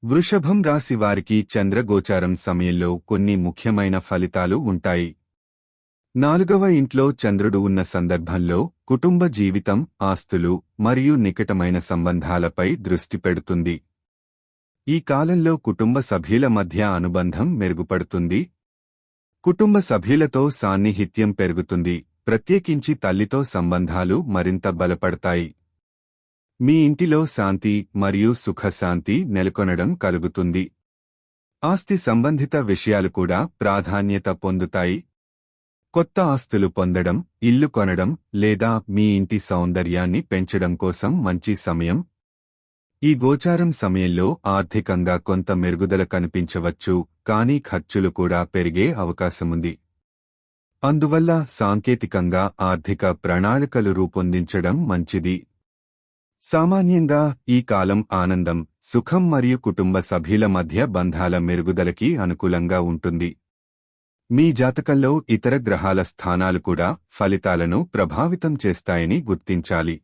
వృషభం రాశి వారికి చంద్రగోచారం సమయంలో కొన్ని ముఖ్యమైన ఫలితాలు ఉంటాయి. 4వ ఇంట్లో చంద్రుడు ఉన్న సందర్భంలో కుటుంబ జీవితం, ఆస్తులు మరియు నికటమైన సంబంధాలపై దృష్టి పెడుతుంది. ఈ కాలంలో కుటుంబ సభ్యుల మధ్య అనుబంధం మెరుగుపడుతుంది. కుటుంబ సభ్యులతో సాన్నిహిత్యం పెరుగుతుంది, ప్రత్యేకించి తల్లితో సంబంధాలు మరింత బలపడతాయి. మీ ఇంటిలో శాంతి మరియు సుఖశాంతి నెలకొనడం కలుగుతుంది. ఆస్తి సంబంధిత విషయాలు కూడా ప్రాధాన్యత పొందుతాయి. కొత్త ఆస్తులు పొందడం, ఇల్లు కొనడం లేదా మీ ఇంటి సౌందర్యాన్ని పెంచడం కోసం మంచి సమయం. ఈ గోచారం సమయంలో ఆర్థికంగా కొంత మెరుగుదల కనిపించవచ్చు, కానీ ఖర్చులు కూడా పెరిగే అవకాశముంది. అందువల్ల సాంకేతికంగా ఆర్థిక ప్రణాళికలు రూపొందించడం మంచిది. సామాన్యంగా ఈ కాలం ఆనందం, సుఖం మరియు కుటుంబ సభ్యుల మధ్య బంధాల మెరుగుదలకి అనుకూలంగా ఉంటుంది. మీ జాతకంలో ఇతర గ్రహాల స్థానాలు కూడా ఫలితాలను ప్రభావితం చేస్తాయని గుర్తించాలి.